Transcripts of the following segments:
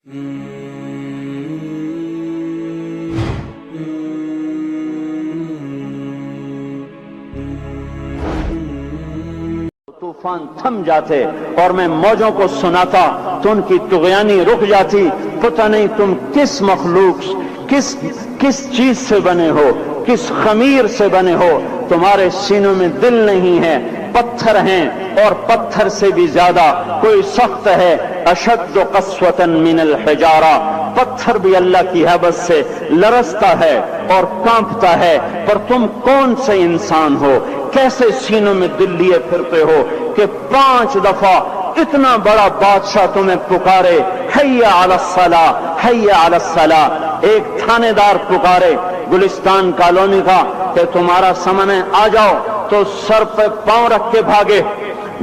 तूफान थम जाते और मैं मौजों को सुनाता तो उनकी तुग़यानी रुक जाती। पता नहीं तुम किस मखलूक, किस चीज से बने हो, किस खमीर से बने हो। तुम्हारे सीनों में दिल नहीं है, पत्थर हैं, और पत्थर से भी ज्यादा कोई सख्त है। अशद्द क़स्वतन मिनल हिजारा, पत्थर भी अल्लाह की हैबत से लरसता है और कांपता है। पर तुम कौन से इंसान हो, कैसे सीनों में दिल लिए फिरते हो कि 5 दफा इतना बड़ा बादशाह तुम्हें पुकारे, हैया अलस्सला, हैया अलस्सला। एक थानेदार पुकारे गुलिस्तान कॉलोनी का कि तुम्हारा समय आ जाओ, तो सर पे पांव रख के भागे।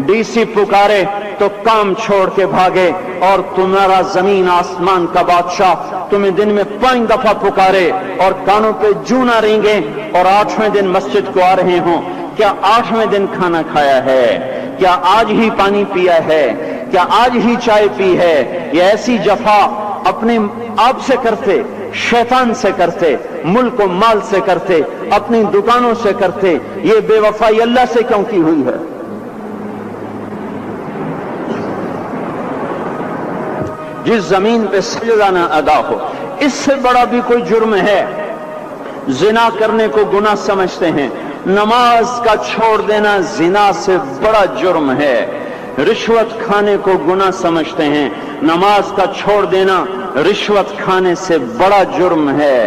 डीसी पुकारे तो काम छोड़ के भागे। और तुम्हारा जमीन आसमान का बादशाह तुम्हें दिन में 5 दफा पुकारे और कानों पे जूं ना रेंगे, और 8वें दिन मस्जिद को आ रहे हों। क्या 8वें दिन खाना खाया है? क्या आज ही पानी पिया है? क्या आज ही चाय पी है? ये ऐसी जफा अपने आप से करते, शैतान से करते, मुल्क व माल से करते, अपनी दुकानों से करते। ये बेवफाई अल्लाह से क्यों की हुई है? जिस जमीन पे सजदा ना अदा हो, इससे बड़ा भी कोई जुर्म है? जिना करने को गुनाह समझते हैं, नमाज का छोड़ देना जिना से बड़ा जुर्म है। रिश्वत खाने को गुनाह समझते हैं, नमाज का छोड़ देना रिश्वत खाने से बड़ा जुर्म है।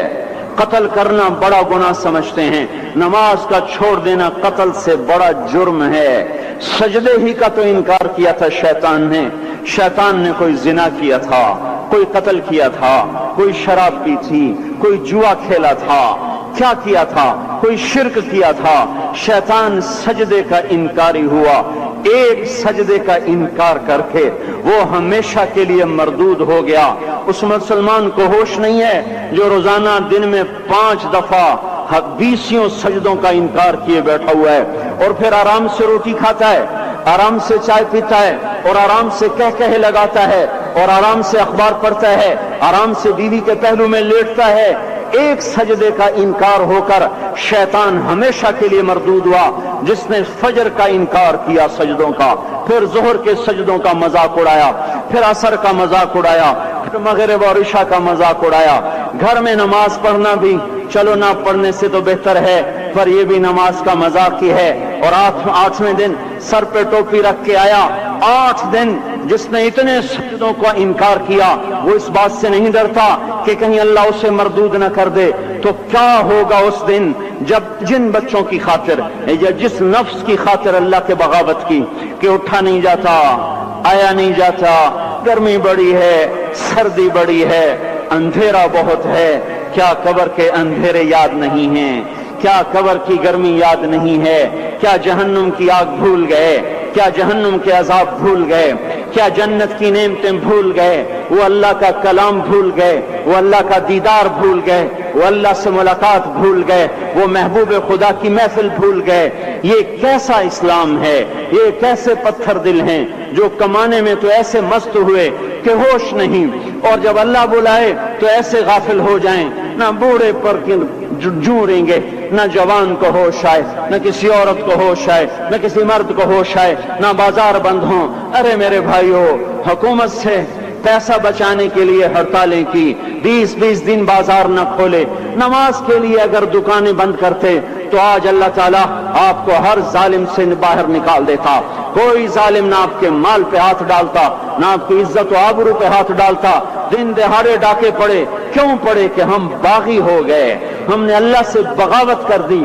कत्ल करना बड़ा गुनाह समझते हैं, नमाज का छोड़ देना कत्ल से बड़ा जुर्म है। सजदे ही का तो इनकार किया था शैतान ने। शैतान ने कोई जिना किया था, कोई कत्ल किया था, कोई शराब पी थी, कोई जुआ खेला था, क्या किया था, कोई शिर्क किया था। शैतान सजदे का इनकारी हुआ। एक सजदे का इनकार करके वो हमेशा के लिए मरदूद हो गया। उस मुसलमान को होश नहीं है जो रोजाना दिन में 5 दफा 20 सजदों का इनकार किए बैठा हुआ है, और फिर आराम से रोटी खाता है, आराम से चाय पीता है, और आराम से कह कहे लगाता है, और आराम से अखबार पढ़ता है, आराम से बीवी के पहलू में लेटता है। एक सजदे का इनकार होकर शैतान हमेशा के लिए मरदूद हुआ। जिसने फजर का इनकार किया सजदों का, फिर जोहर के सजदों का मजाक उड़ाया, फिर असर का मजाक उड़ाया, फिर मगरिब और इशा का मजाक उड़ाया। घर में नमाज पढ़ना भी चलो ना पढ़ने से तो बेहतर है, पर यह भी नमाज का मजाक ही है। और 8वें दिन सर पे टोपी रख के आया। 8 दिन जिसने इतने सजदों का इनकार किया, वो इस बात से नहीं डरता कि कहीं अल्लाह उसे मरदूद न कर दे। तो क्या होगा उस दिन जब जिन बच्चों की खातिर या जिस नफ्स की खातिर अल्लाह के बगावत की कि उठा नहीं जाता, आया नहीं जाता, गर्मी बड़ी है, सर्दी बड़ी है, अंधेरा बहुत है। क्या कब्र के अंधेरे याद नहीं हैं? क्या कब्र की गर्मी याद नहीं है? क्या जहन्नुम की आग भूल गए? क्या जहन्नुम के अजाब भूल गए? क्या जन्नत की नेमतें भूल गए? वो अल्लाह का कलाम भूल गए? वो अल्लाह का दीदार भूल गए? वो अल्लाह से मुलाकात भूल गए? वो महबूब खुदा की महफिल भूल गए? ये कैसा इस्लाम है? ये कैसे पत्थर दिल हैं जो कमाने में तो ऐसे मस्त हुए कि होश नहीं, और जब अल्लाह बुलाए तो ऐसे गाफिल हो जाएं। ना बूढ़े पर जूरेंगे, ना जवान को होश आए, न किसी औरत को होश आए, न किसी मर्द को होश आए, ना बाजार बंद हों। अरे मेरे भाइयों, हुकूमत से पैसा बचाने के लिए हड़तालें की, 20-20 दिन बाजार न खोले, नमाज के लिए अगर दुकानें बंद करते तो आज अल्लाह ताला आपको हर जालिम से बाहर निकाल देता। कोई जालिम ना आपके माल पे हाथ डालता, ना आपकी इज्जत व आबरू पे हाथ डालता। दिन दहाड़े डाके पड़े, क्यों पड़े? कि हम बागी हो गए, हमने अल्लाह से बगावत कर दी।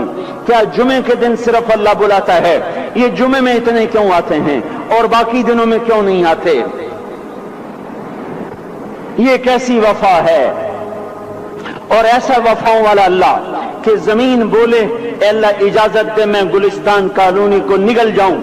क्या जुमे के दिन सिर्फ अल्लाह बुलाता है? ये जुमे में इतने क्यों आते हैं और बाकी दिनों में क्यों नहीं आते? ये कैसी वफा है? और ऐसा वफाओं वाला अल्लाह कि जमीन बोले अल्लाह इजाजत दे मैं गुलिस्तान कॉलोनी को निगल जाऊं,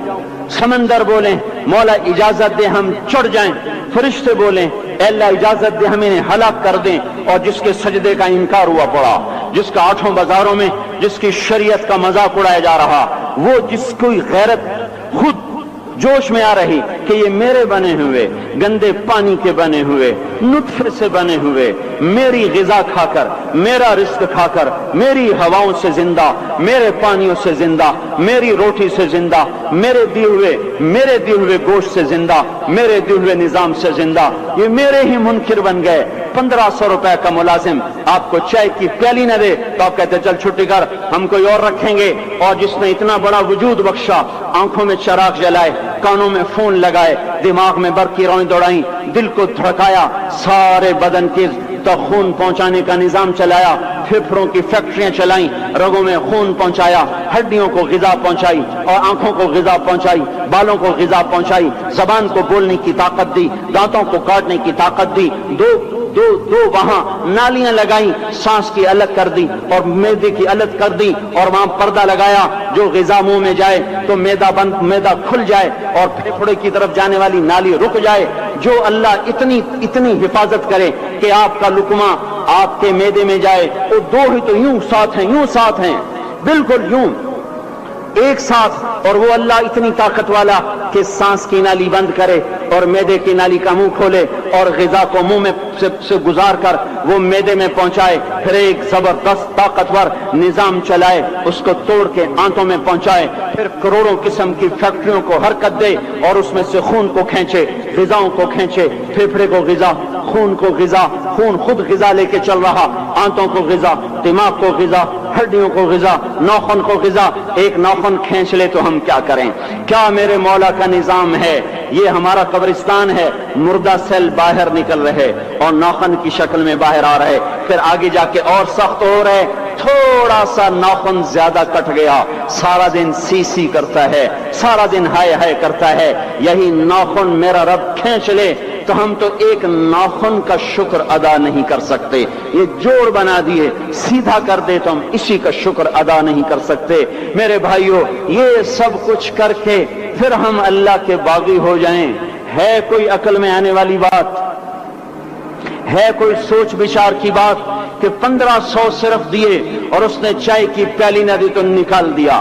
समंदर बोले मौला इजाजत दे हम चढ़ जाएं, फरिश्ते बोले अल्लाह इजाजत दे हमें हलाक कर दें। और जिसके सजदे का इनकार हुआ पड़ा, जिसका 8 बाजारों में जिसकी शरीयत का मजाक उड़ाया जा रहा, वो जिसकी गैरत खुद जोश में आ रही कि ये मेरे बने हुए गंदे पानी के बने हुए नुत्फे से बने हुए मेरी ग़िज़ा खाकर, मेरा रिस्क खाकर, मेरी हवाओं से जिंदा, मेरे पानियों से जिंदा, मेरी रोटी से जिंदा, मेरे दिए हुए गोश्त से जिंदा, मेरे दिए हुए निजाम से जिंदा, ये मेरे ही मुनकिर बन गए। 1500 रुपए का मुलाजिम आपको चाय की प्याली न दे तो आप कहते चल छुट्टी कर, हम कोई और रखेंगे। और जिसने इतना बड़ा वजूद बख्शा, आंखों में चराग जलाए, कानों में फोन लगाए, दिमाग में बरकी रौं दौड़ाई, दिल को धड़काया, सारे बदन के तो खून पहुंचाने का निजाम चलाया, फेफड़ों की फैक्ट्रियां चलाई, रगों में खून पहुंचाया, हड्डियों को ग़िज़ा पहुंचाई और आंखों को ग़िज़ा पहुंचाई, बालों को ग़िज़ा पहुंचाई, जबान को बोलने की ताकत दी, दांतों को काटने की ताकत दी, दो वहां नालियां लगाई, सांस की अलग कर दी और मैदे की अलग कर दी और वहां पर्दा लगाया, जो ग़िज़ा मुंह में जाए तो मैदा खुल जाए और फेफड़े की तरफ जाने वाली नाली रुक जाए। जो अल्लाह इतनी हिफाजत करे कि आपका लुकमा आपके मैदे में जाए, वो दो ही तो यूं साथ हैं, बिल्कुल यूं एक साथ। और वो अल्लाह इतनी ताकत वाला कि सांस की नाली बंद करे और मैदे की नाली का मुंह खोले और ग़िज़ा को मुंह में से गुजार कर वो मैदे में पहुंचाए, फिर एक जबरदस्त ताकतवर निजाम चलाए, उसको तोड़ के आंतों में पहुंचाए, फिर करोड़ों किस्म की फैक्ट्रियों को हरकत दे और उसमें से खून को खींचे, ग़िज़ाओं को खींचे, फेफड़े को ग़िज़ा, खून को ग़िज़ा, खून खुद ग़िज़ा लेके चल रहा, आंतों को ग़िज़ा, दिमाग को ग़िज़ा, हड्डियों को ग़िज़ा, नाखून को ग़िज़ा। एक नाखून खींच ले तो हम क्या करें? क्या मेरे मौला का निजाम है? ये हमारा कब्रिस्तान है, मुर्दा सेल बाहर निकल रहे और नाखून की शक्ल में बाहर आ रहे, फिर आगे जाके और सख्त हो रहे, थोड़ा सा नाखून ज्यादा कट गया, सारा दिन सी करता है, सारा दिन हाय हाय करता है। यही नाखून मेरा रब खींच ले तो हम तो एक नाखून का शुक्र अदा नहीं कर सकते। ये जोड़ बना दिए, सीधा कर दे तो हम इसी का शुक्र अदा नहीं कर सकते। मेरे भाइयों, ये सब कुछ करके फिर हम अल्लाह के बागी हो जाएं, है कोई अकल में आने वाली बात? है कोई सोच विचार की बात कि 1500 सिर्फ दिए और उसने चाय की प्याली न दी तो निकाल दिया,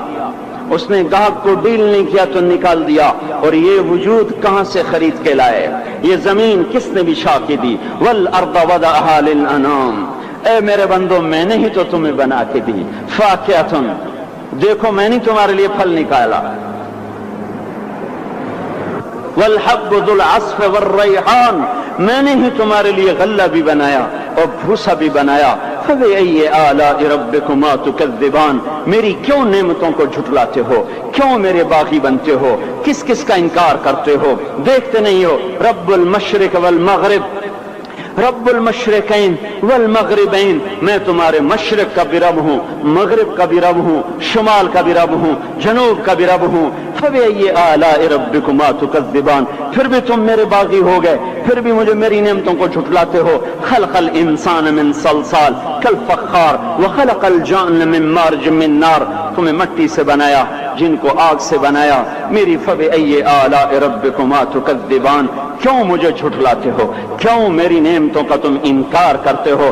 उसने गाहक को डील नहीं किया तो निकाल दिया। और ये वजूद कहां से खरीद के लाए? ये जमीन किसने बिछा के दी? वल अर्द वदअहा लिल अनाम, ए मेरे बंदो मैंने ही तो तुम्हें बना के दी। फाकिहतुन, देखो मैंने तुम्हारे लिए फल निकाला। वल हब्बु दुल अस्फ वर रैहान, मैंने ही तुम्हारे लिए गल्ला भी बनाया और भूसा भी बनाया। फबिअय्यि आलाइ रब्बिकुमा तुकज़्ज़िबान, मेरी क्यों नेमतों को झुटलाते हो? क्यों मेरे बागी बनते हो? किस किस का इनकार करते हो? देखते नहीं हो रब्बुल मशरिक वल मगरिब, रब्बुल मशरिकैन वल मगरिबैन, मैं तुम्हारे मशरिक का भी रब हूं, मगरिब का भी रब हूं, शुमाल का भी रब हूं, जनूब का भी रब हूं। फबिअय्यि आलाइ रब्बिकुमा तुकज़्ज़िबान, फिर भी तुम मेरे बागी हो गए, फिर भी मुझे मेरी नेमतों को झुटलाते हो। खलक़ल इंसान मिन सलसाल कल फख्खार व खलक़ल जान्न मिन मार्ज मिन नार, तुम्हें मट्टी से बनाया, जिनको आग से बनाया। मेरी फबिअय्यि आलाइ रब्बिकुमा तुकज़्ज़िबान, क्यों मुझे झुटलाते हो? क्यों मेरी नेमतों का तुम इनकार करते हो?